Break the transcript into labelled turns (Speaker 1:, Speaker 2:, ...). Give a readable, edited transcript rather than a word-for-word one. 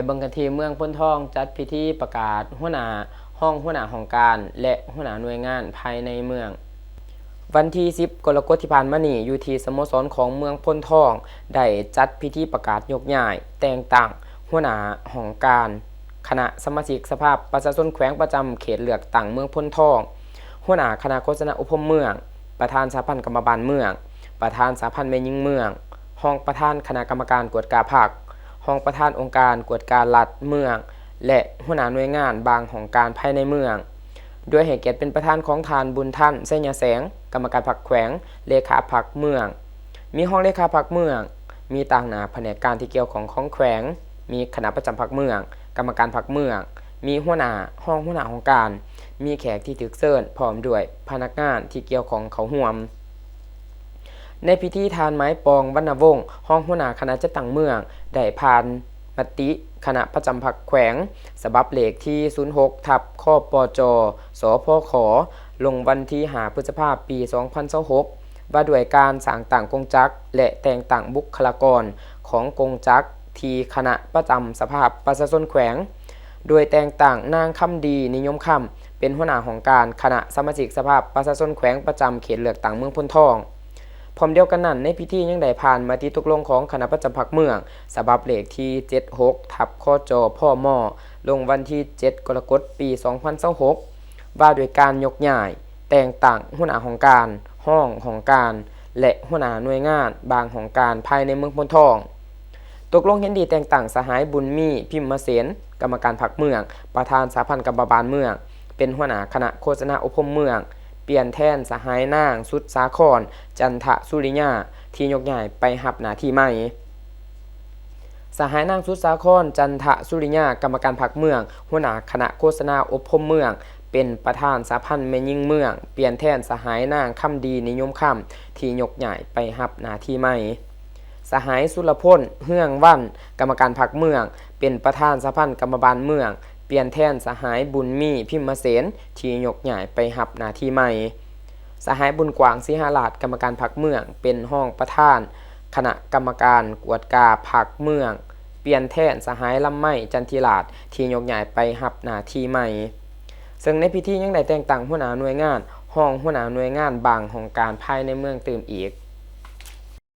Speaker 1: เบิ่งกันที่เมืองพ้นทองจัดพิธีประกาศหัวหน้าห้องหัวหน้าของการและหัวหน้าหน่วยงานภายในเมืองวันที่10 กรกฎาคมที่ผ่านมานี้อยู่ที่สโมสรของเมืองพ้นทองได้จัดพิธีประกาศยกย้ายแต่งตั้งหัวหน้าห้องการคณะสมาชิกสภาพประชาชนแขวงประจำเขตเลือกตั้งเมืองพ้นทองหัวหน้าคณะโฆษณาอุปมเมืองประธานสหพันธ์กรรมบาลเมืองประธานสหพันธ์แม่หญิงเมืองห้องประธานคณะกรรมการกวดกาภาคห้องประธานองค์การกวดการรัฐเมืองและหัวหน้าหน่วยงานบางของการภายในเมืองโดยให้เกียรติเป็นประธานของทานบุญท่านเสยแสงกรรมการพรรคแขวงเลขาพรรคเมืองมีห้องเลขาพรรคเมืองมีต่างหน้าแผนกการที่เกี่ยวของแขวงมีคณะประจำพรรคเมืองกรรมการพรรคเมืองมีหัวหน้าห้องหัวหน้าของการมีแขกที่ถึกเชิญพร้อมด้วยพนักงานที่เกี่ยวของเขาห่วมในพิธีทานไม้ปองวรรณวงศ์ห้องหัวหน้าคณะจัดตั้งเมืองได้ผ่านมติคณะประจำพรรคแขวงฉบับเลขที่06ทับข้อปจสพขลงวันที่5 พฤษภาคม ปี2026ว่าด้วยการสร้างตั้งกงจักรและแต่งตั้งบุคลากรของกงจักรที่คณะประจำสภาพประชาชนแขวงโดยแต่งตั้งนางคำดีนิยมคำเป็นหัวหน้าของการคณะสมาชิกสภาพประชาชนแขวงประจำเขตเลือกตั้งเมืองพ้นทองพร้อมเดียวกันนั้นในพิธียังได้ผ่านมติตกลงของคณะประจำพรรคเมืองฉบับเลขที่76ทับข้อจพ่อมอลงวันที่7 กรกฎาคม ปี2026ว่าด้วยการยกย้ายแต่งตั้งหัวหน้าของการห้องของการและหัวหน้าหน่วยงานบางของการภายในเมืองพ้นทองตกลงเห็นดีแต่งตั้งสหายบุญมีพิมพ์เสนกรรมการพรรคเมืองประธานสหพันธ์กรรมบาลเมืองเป็นหัวหน้าคณะโฆษณาอุปมเมืองเปลี่ยนแทนสหายนางสุดสาครจันทสุริยาที่ยกย้ายไปรับหน้าที่ใหม่สหายนางสุดสาครจันทสุริยากรรมการพรรคเมืองหัวหน้าคณะโฆษณาอุปมเมืองเป็นประธานสหพันธ์แม่หญิงเมืองเปลี่ยนแทนสหายนางคำดีนิยมคำที่ยกย้ายไปรับหน้าที่ใหม่สหายสุรพลเฮืองวันกรรมการพรรคเมืองเป็นประธานสหพันธ์กรรมบาลเมืองเปลี่ยนแทนสหายบุญมีพิมพ์เสนที่ยกย้ายไปรับหน้าที่ใหม่สหายบุญกวางสิหราชกรรมการพรรคเมืองเป็นห้องประธานคณะกรรมการกวดกาพรรคเมืองเปลี่ยนแทนสหายลำไม้จันทิราชที่ยกย้ายไปรับหน้าที่ใหม่ซึ่งในพิธียังได้แต่งตั้งหัวหน้าหน่วยงานห้องหัวหน้าหน่วยงานบางของการภายในเมืองเติมอีก